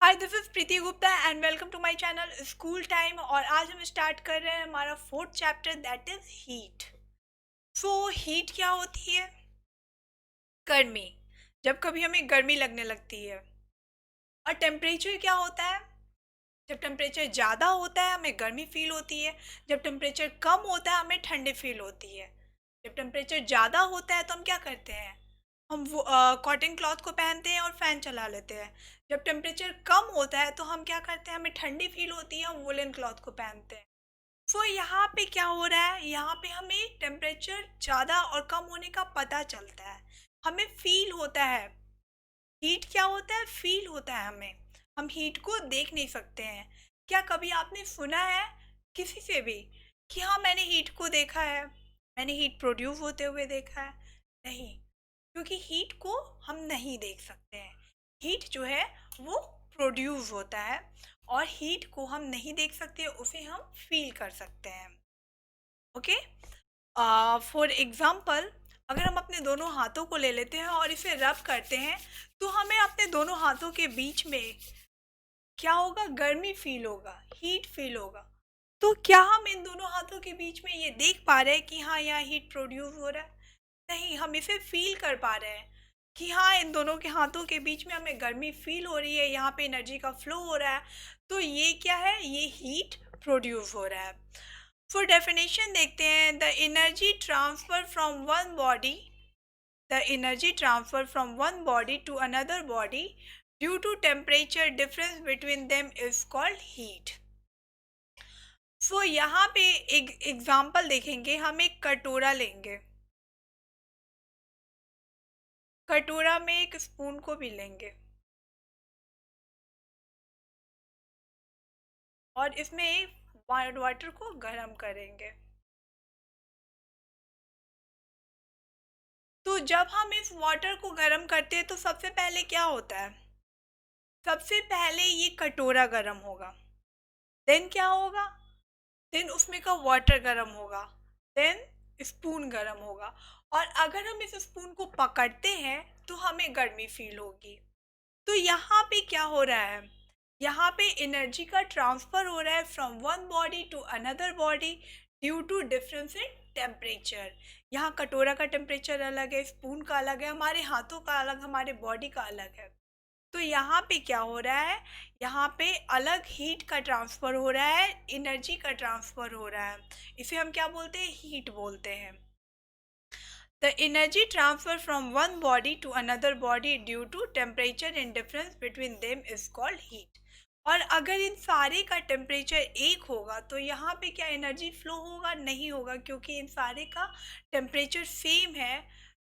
Hi, this is Preeti Gupta and welcome to my channel school time. और आज हम start कर रहे हैं हमारा fourth chapter, that is heat. So heat क्या होती है? गर्मी। जब कभी हमें गर्मी लगने लगती है। और टेम्परेचर क्या होता है? जब टेम्परेचर ज़्यादा होता है हमें गर्मी फील होती है। जब टेम्परेचर कम होता है हमें ठंडी फील होती है। जब टेम्परेचर ज़्यादा होता है तो हम क्या करते हैं? हम वो कॉटन क्लॉथ को पहनते हैं और फैन चला लेते हैं। जब टेम्परेचर कम होता है तो हम क्या करते हैं? हमें ठंडी फील होती है, हम वुलन क्लॉथ को पहनते हैं। सो यहाँ पे क्या हो रहा है? यहाँ पे हमें टेम्परेचर ज़्यादा और कम होने का पता चलता है। हमें फील होता है। हीट क्या होता है? फील होता है हमें। हम हीट को देख नहीं सकते हैं। क्या कभी आपने सुना है किसी से भी कि हाँ, मैंने हीट को देखा है, मैंने हीट प्रोड्यूस होते हुए देखा है? नहीं, क्योंकि हीट को हम नहीं देख सकते हैं। हीट जो है वो प्रोड्यूस होता है, और हीट को हम नहीं देख सकते, उसे हम फील कर सकते हैं। ओके। फॉर एग्जाम्पल, अगर हम अपने दोनों हाथों को ले लेते हैं और इसे रब करते हैं, तो हमें अपने दोनों हाथों के बीच में क्या होगा? गर्मी फील होगा, हीट फील होगा। तो क्या हम इन दोनों हाथों के बीच में ये देख पा रहे हैं कि हाँ, यहाँ हीट प्रोड्यूस हो रहा है? नहीं, हम इसे फील कर पा रहे हैं कि हाँ, इन दोनों के हाथों के बीच में हमें गर्मी फील हो रही है, यहाँ पे एनर्जी का फ्लो हो रहा है। तो ये क्या है? ये हीट प्रोड्यूस हो रहा है। फॉर डेफिनेशन देखते हैं, the energy transfer from one body, the energy transfer from one body to another body due to temperature difference between them is called heat. सो यहाँ पे एक एग्जाम्पल देखेंगे। हम एक कटोरा लेंगे, कटोरा में एक स्पून को भी लेंगे, और इसमें वाटर को गर्म करेंगे। तो जब हम इस वाटर को गर्म करते हैं तो सबसे पहले क्या होता है? सबसे पहले ये कटोरा गर्म होगा, देन क्या होगा? देन उसमें का वाटर गर्म होगा, देन स्पून गर्म होगा। और अगर हम इस स्पून को पकड़ते हैं तो हमें गर्मी फील होगी। तो यहाँ पे क्या हो रहा है? यहाँ पे एनर्जी का ट्रांसफर हो रहा है from one body to another body due to difference in temperature. यहाँ कटोरा का टेम्परेचर अलग है, स्पून का अलग है, हमारे हाथों का अलग, हमारे बॉडी का अलग है। तो यहाँ पे क्या हो रहा है? यहाँ पे अलग हीट का ट्रांसफ़र हो रहा है, एनर्जी का ट्रांसफ़र हो रहा है। इसे हम क्या बोलते हैं? हीट बोलते हैं। The energy transfer from one body to another body due to temperature in difference between them is called heat. और अगर इन सारे का टेम्परेचर एक होगा तो यहाँ पे क्या एनर्जी फ्लो होगा? नहीं होगा, क्योंकि इन सारे का टेम्परेचर सेम है।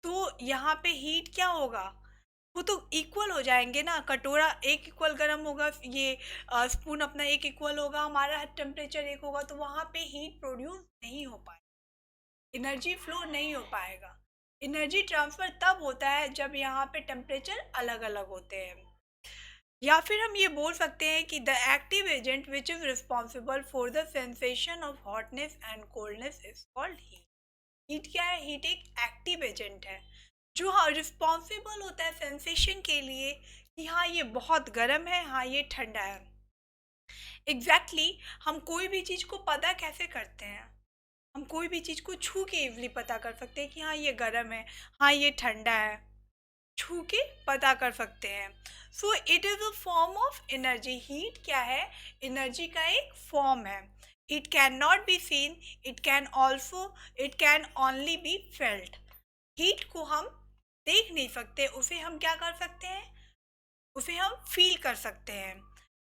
तो यहाँ पे हीट क्या होगा? वो तो इक्वल हो जाएंगे ना। कटोरा एक इक्वल गर्म होगा, ये स्पून अपना एक इक्वल होगा, हमारा टेम्परेचर एक होगा, तो वहाँ पे हीट प्रोड्यूस नहीं हो पाएगा, एनर्जी फ्लो नहीं हो पाएगा। एनर्जी ट्रांसफर तब होता है जब यहाँ पे टेम्परेचर अलग अलग होते हैं। या फिर हम ये बोल सकते हैं कि the active agent which is responsible for the sensation of hotness and coldness is called heat. Heat क्या है? हीट एक एक्टिव एजेंट है जो रिस्पॉन्सिबल होता है सेंसेशन के लिए कि हाँ, ये बहुत गर्म है, हाँ, ये ठंडा है। एग्जैक्टली हम कोई भी चीज़ को पता कैसे करते हैं? हम कोई भी चीज़ को छू के इवली पता कर सकते हैं कि हाँ, ये गर्म है, हाँ, ये ठंडा है। छू के पता कर सकते हैं। So it is a form of energy. Heat क्या है? एनर्जी का एक फॉर्म है। It can not be seen, it can also, it can only be felt. Heat को हम देख नहीं सकते, उसे हम क्या कर सकते हैं? उसे हम फील कर सकते हैं।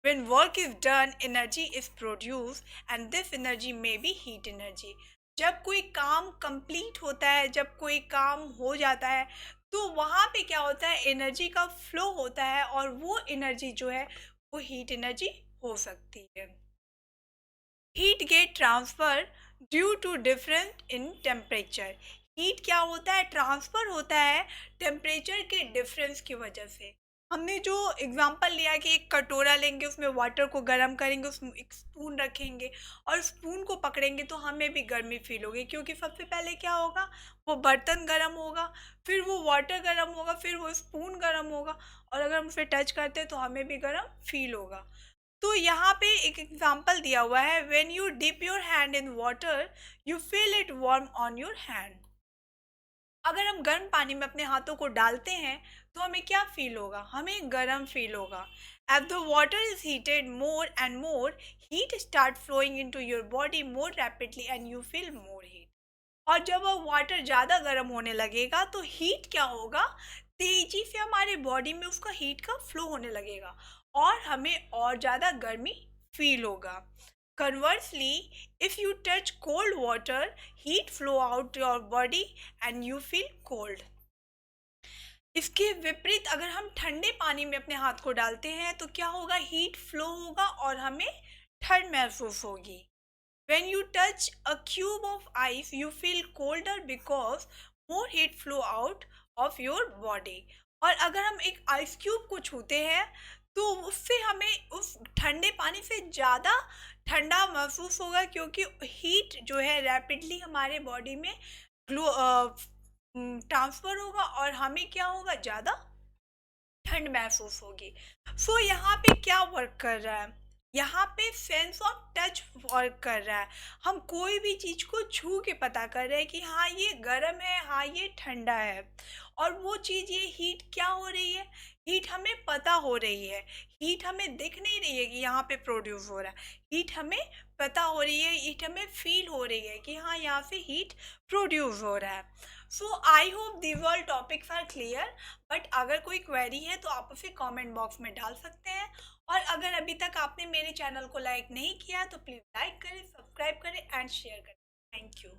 When work is done, energy is produced and this energy may be heat energy. जब कोई काम कंप्लीट होता है, जब कोई काम हो जाता है, तो वहाँ पे क्या होता है? एनर्जी का फ्लो होता है, और वो एनर्जी जो है वो हीट एनर्जी हो सकती है। Heat get transfer due to difference in temperature. Heat क्या होता है? ट्रांसफर होता है टेम्परेचर के डिफरेंस की वजह से। हमने जो एग्जांपल लिया कि एक कटोरा लेंगे, उसमें वाटर को गर्म करेंगे, उसमें एक स्पून रखेंगे और स्पून को पकड़ेंगे तो हमें भी गर्मी फील होगी, क्योंकि सबसे पहले क्या होगा, वो बर्तन गर्म होगा, फिर वो वाटर गर्म होगा, फिर वो स्पून गर्म होगा, और अगर हम उसे टच करते हैं तो हमें भी गर्म फील होगा। तो यहाँ पे एक एग्जांपल दिया हुआ है, when you dip your hand in water you feel it warm on your hand. अगर हम गर्म पानी में अपने हाथों को डालते हैं तो हमें क्या फील होगा, हमें गर्म फील होगा। As the water is heated more and more, heat start flowing into your body more rapidly and you feel more heat. और जब वो वाटर ज़्यादा गर्म होने लगेगा तो हीट क्या होगा, तेजी से हमारे बॉडी में उसका हीट का फ्लो होने लगेगा और हमें और ज़्यादा गर्मी फील होगा। Conversely, if you touch cold water, heat flow out your body and you feel cold. इसके विपरीत अगर हम ठंडे पानी में अपने हाथ को डालते हैं तो क्या होगा, हीट फ्लो होगा और हमें ठंड महसूस होगी। When you touch a cube of ice, you feel colder because more heat flow out of your body. और अगर हम एक आइस क्यूब को छूते हैं तो उससे हमें उस ठंडे पानी से ज़्यादा ठंडा महसूस होगा, क्योंकि हीट जो है रैपिडली हमारे बॉडी में ग्लो ट्रांसफ़र होगा और हमें क्या होगा, ज़्यादा ठंड महसूस होगी। सो यहाँ पे क्या वर्क कर रहा है, यहाँ पे सेंस ऑफ टच वर्क कर रहा है। हम कोई भी चीज़ को छू के पता कर रहे हैं कि हाँ ये गर्म है, हाँ ये ठंडा है। और वो चीज़, ये हीट क्या हो रही है, हीट हमें पता हो रही है। हीट हमें दिख नहीं रही है कि यहाँ पे प्रोड्यूस हो रहा है, हीट हमें पता हो रही है, हीट हमें फील हो रही है कि हाँ यहाँ से हीट प्रोड्यूस हो रहा है। So I hope these all topics are clear. But अगर कोई क्वेरी है तो आप उसे कमेंट बॉक्स में डाल सकते हैं। और अगर अभी तक आपने मेरे चैनल को लाइक नहीं किया तो प्लीज़ लाइक करें, सब्सक्राइब करें एंड शेयर करें। Thank you.